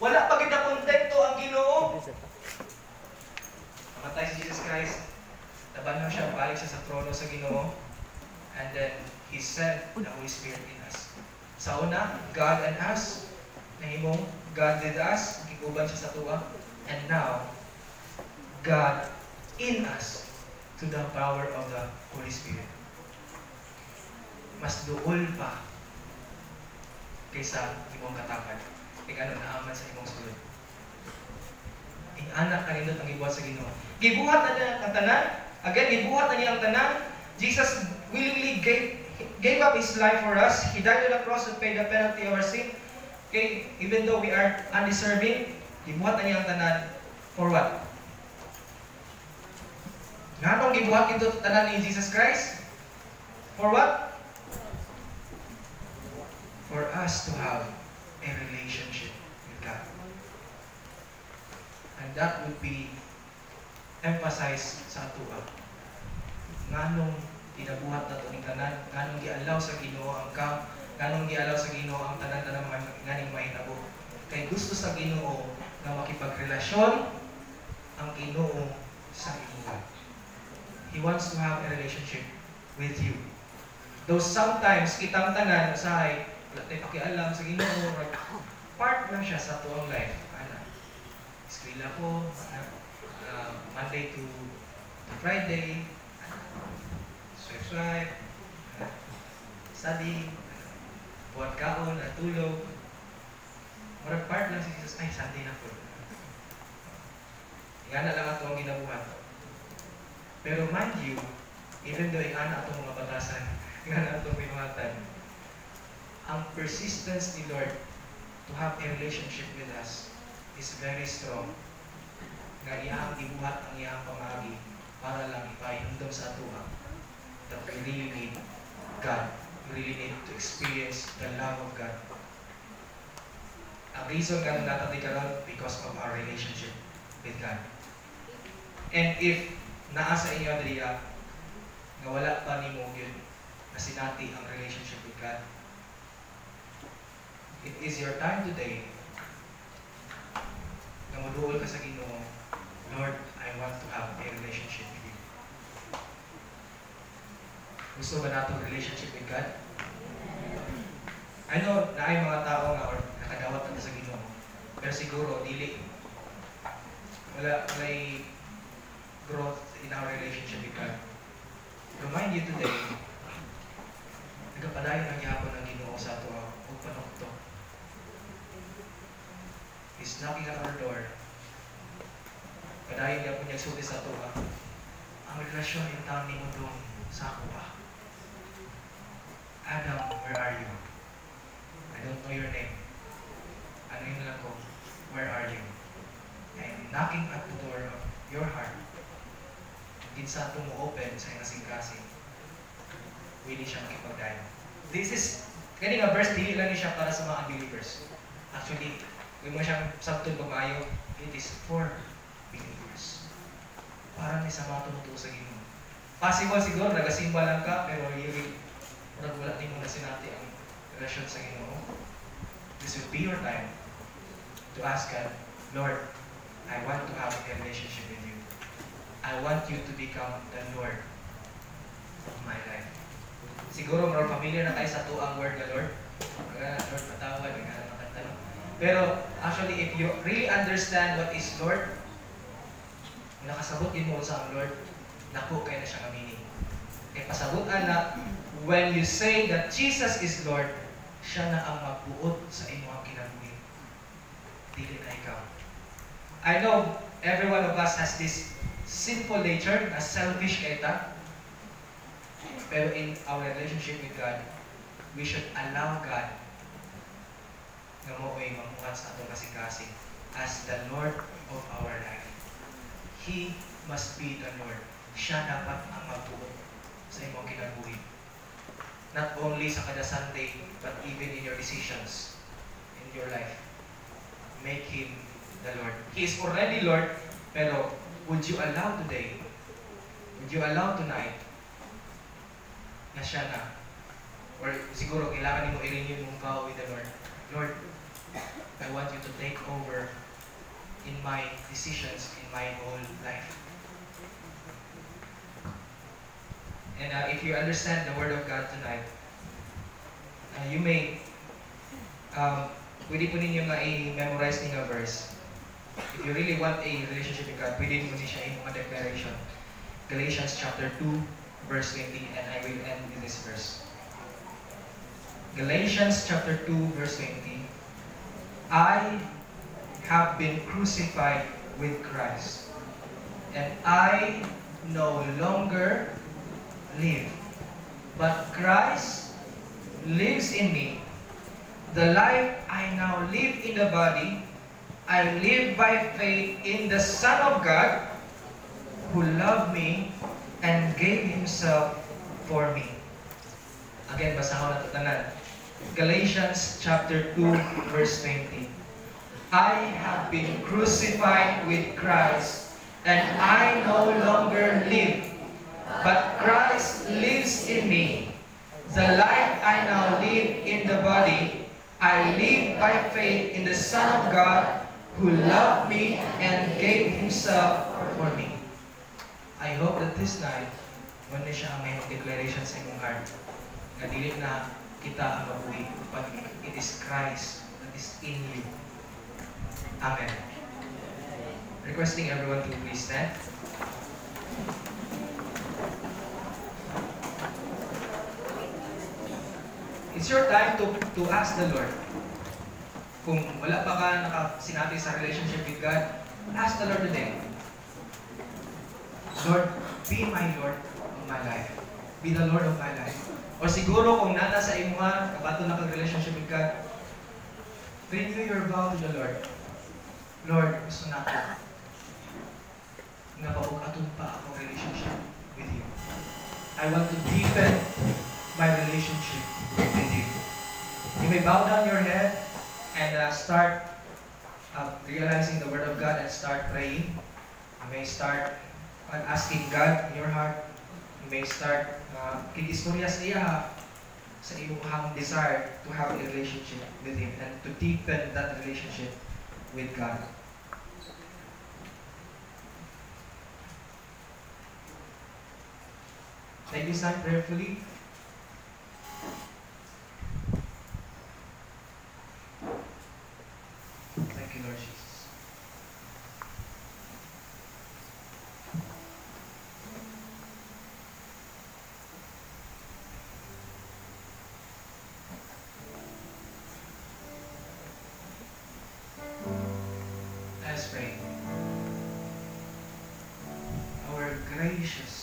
Wala pa gid na kontento ang Ginoo. Namatay si Jesus Christ. Tabanaw siya, balik siya sa trono sa Ginoo. And then, He sent the Holy Spirit in us. Sa una, God and us. Nahimong God with us. Giguban siya sa tuwa. And now, God in us to the power of the Holy Spirit. Mas duol pa kaysa imong katapad. Ano naaman sa imong sulod. Ang anak kanindot ang gibuhat sa Ginoo. Gibuhat na niya ang tanan. Again, gibuhat na niya ang tanan. Jesus willingly gave up His life for us. He died on the cross to pay the penalty of our sin. Okay, even though we are undeserving, gibuhat na niya ang tanan for what? Nga nung gibuhat ito tanan ni Jesus Christ? For what? For us to have a relationship with God. And that would be emphasized sa atuwa. Nganong tinabuhat na ito ni tanan, nganong gialaw sa Ginoo ang kam, nganong gialaw sa Ginoo ang tanan-tanan nganing mahitabo. Kay gusto sa Ginoo na makipagrelasyon ang Ginoo sa imo. He wants to have a relationship with you. Though sometimes kitang tanan usahay wala tayo pakialam sa Ginoo, part lang siya sa tuwang life. Eskwela ko, Monday to Friday, swipe, study, buhat kaon, tulog. Marag part lang si Jesus, ay, Sunday na po. Ingana lang ito ang ginabuhat. Pero mind you, even though ingana itong mga batasan, ingana itong binuhatan, ang persistence ni Lord to have a relationship with us is very strong. Nga iyang ibuhat ang iyang pamagi para lang ipahindom sa atuwa that we really need God. We really need to experience the love of God. Ang reason ka natin karon because of our relationship with God. And if naa sa inyo adriya nga wala pa nimo yun na sinati ang relationship with God, it is your time today na maduol ka sa Ginoo, Lord, I want to have a relationship with you. Gusto ba natin relationship with God? I know na ay mga tao nga or nakadawat na sa Ginoo, pero siguro dili may growth in our relationship with God. Remind you today, nagapadayon ang gihapon ng Ginoo sa ato og panukto. He's knocking at our door. Padayon niya po niya sulti sa ato ang relasyon in town ni Mundong sa ako ba? Adam, where are you? I don't know your name. Ano yun lang ko? Where are you? I'm knocking at the door of your heart. Hindi sa ito mo open sa inasing-kasing. Willing siya makipagdayo. This is, kaya nga verse, dili lang siya para sa mga unbelievers. Actually, kung mo siyang sabtong pamayo, it is for believers. Para may sa mga tumutuo sa Ginoo. Possible siguro, nagasimba lang ka, pero really, wala din mo na sinati ang relasyon sa Ginoo. This will be your time to ask God, Lord, I want to have a relationship with you. I want you to become the Lord of my life. Siguro more familiar na tayo sa tuang word na Lord. Lord, patawad, makatalo. Pero actually, if you really understand what is Lord, nakasabutin mo sa Lord, naku, kaya na siya meaning. Kaya pasabutan na, when you say that Jesus is Lord, siya na ang magbuot sa inyong kinabuhi. Dili na ikaw. I know every one of us has this sinful nature, na selfish kaita. Pero in our relationship with God, we should allow God na mo'y mamuhat sa atong kasing-kasing as the Lord of our life. He must be the Lord. Siya dapat ang magbuot sa imong kinabuhi. Not only sa kada Sunday, but even in your decisions in your life. Make Him the Lord. He is already Lord, pero would you allow today, would you allow tonight, na siya na, or siguro kailangan mo i-renew mong vow with the Lord. Lord, I want you to take over in my decisions, in my whole life. And if you understand the Word of God tonight, you may, pwede po ninyo nga i-memorize ninyo verse. If you really want a relationship with God, pwede mo siya in mga declaration. Galatians chapter 2, verse 20, and I will end with this verse. Galatians chapter 2, verse 20. I have been crucified with Christ, and I no longer live, but Christ lives in me. The life I now live in the body, I live by faith in the Son of God, who loved me and gave Himself for me. Again, basahin natin tanan. Galatians chapter 2, verse 20. I have been crucified with Christ, and I no longer live, but Christ lives in me. The life I now live in the body, I live by faith in the Son of God, who loved me and gave Himself for me. I hope that this night, wala siya ang may declaration sa inyong heart, na dili na kita ang mabuhi, but it is Christ that is in you. Amen. Requesting everyone to please stand. It's your time to ask the Lord. Kung wala pa ka nakasinati sa relationship with God, ask the Lord today. Lord, be my Lord of my life. Be the Lord of my life. O siguro kung nata sa imuha, kabato na kag-relationship with God, renew your vow to the Lord. Lord, gusto na ako. Napapag-atun pa ako relationship with you. I want to deepen my relationship with you. You may bow down your head and start realizing the Word of God and start praying. You may start asking God in your heart. You may start kikistorya sa iya sa iyong desire to have a relationship with Him and to deepen that relationship with God. Take this time prayerfully. Thank you, Lord Jesus. Let's pray. Our gracious